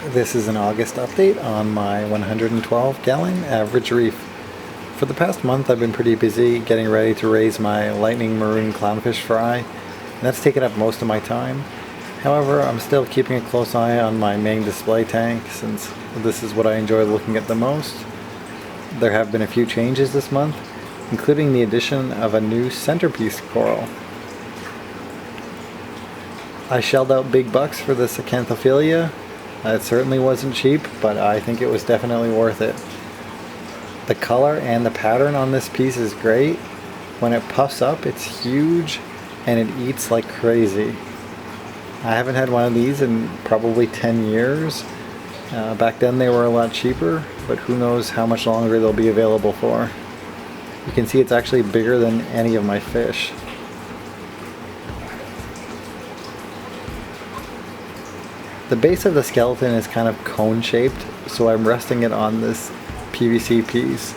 This is an August update on my 112 gallon Average Reef. For the past month I've been pretty busy getting ready to raise my lightning maroon clownfish fry, and that's taken up most of my time. However, I'm still keeping a close eye on my main display tank since this is what I enjoy looking at the most. There have been a few changes this month, including the addition of a new Centerpiece Coral. I shelled out big bucks for this Acanthophyllia. It certainly wasn't cheap, but I think it was definitely worth it. The color and the pattern on this piece is great. When it puffs up, it's huge and it eats like crazy. I haven't had one of these in probably 10 years. Back then they were a lot cheaper, but who knows how much longer they'll be available for. You can see it's actually bigger than any of my fish. The base of the skeleton is kind of cone-shaped, so I'm resting it on this PVC piece.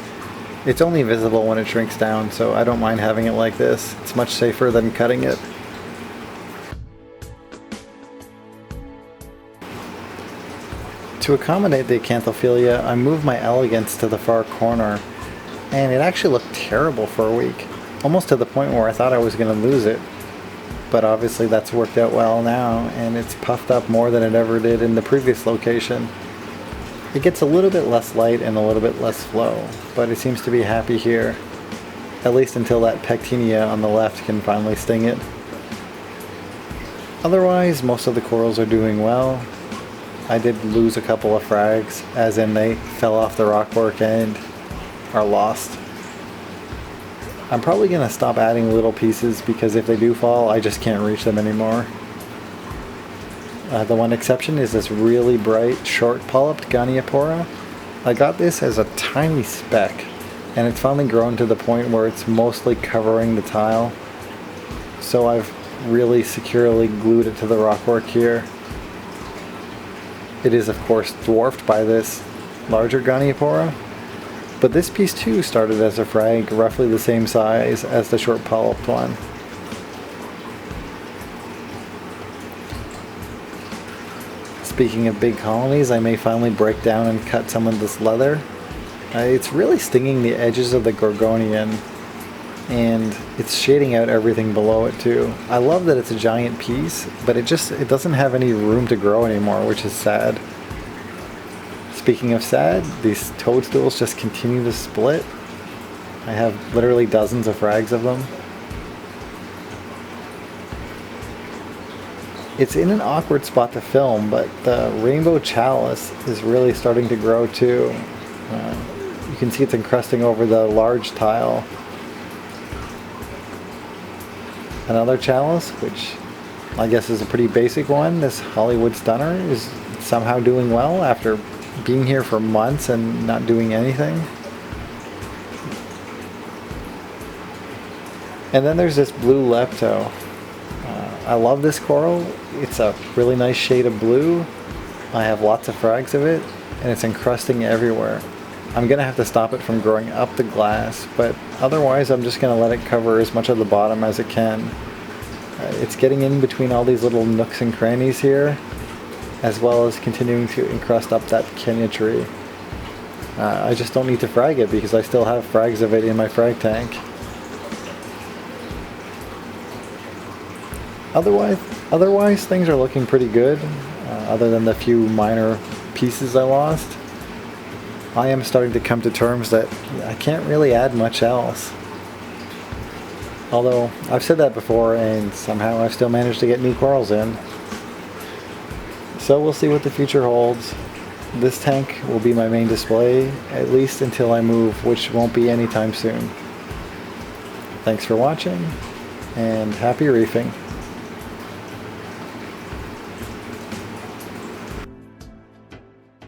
It's only visible when it shrinks down, so I don't mind having it like this. It's much safer than cutting it. To accommodate the Acanthophyllia, I moved my elegance to the far corner, and it actually looked terrible for a week, almost to the point where I thought I was going to lose it. But obviously that's worked out well now, and it's puffed up more than it ever did in the previous location. It gets a little bit less light and a little bit less flow, but it seems to be happy here, at least until that pectinia on the left can finally sting it. Otherwise, most of the corals are doing well. I did lose a couple of frags, as in they fell off the rockwork and are lost. I'm probably going to stop adding little pieces because if they do fall, I just can't reach them anymore. The one exception is this really bright, short polyped Goniopora. I got this as a tiny speck, and it's finally grown to the point where it's mostly covering the tile. So I've really securely glued it to the rockwork here. It is of course dwarfed by this larger Goniopora. But this piece too started as a frag roughly the same size as the short polyped one. Speaking of big colonies, I may finally break down and cut some of this leather. It's really stinging the edges of the Gorgonian, and it's shading out everything below it too. I love that it's a giant piece, but it doesn't have any room to grow anymore, which is sad. Speaking of sad, these toadstools just continue to split. I have literally dozens of frags of them. It's in an awkward spot to film, but the rainbow chalice is really starting to grow too. You can see it's encrusting over the large tile. Another chalice, which I guess is a pretty basic one, this Hollywood Stunner, is somehow doing well after being here for months and not doing anything. And then there's this blue lepto. I love this coral. It's a really nice shade of blue. I have lots of frags of it, and it's encrusting everywhere. I'm gonna have to stop it from growing up the glass, but otherwise I'm just gonna let it cover as much of the bottom as it can. It's getting in between all these little nooks and crannies here, as well as continuing to encrust up that Kenya tree. I just don't need to frag it because I still have frags of it in my frag tank. Otherwise things are looking pretty good, other than the few minor pieces I lost. I am starting to come to terms that I can't really add much else. Although I've said that before and somehow I've still managed to get new corals in. So we'll see what the future holds. This tank will be my main display, at least until I move, which won't be anytime soon. Thanks for watching, and happy reefing.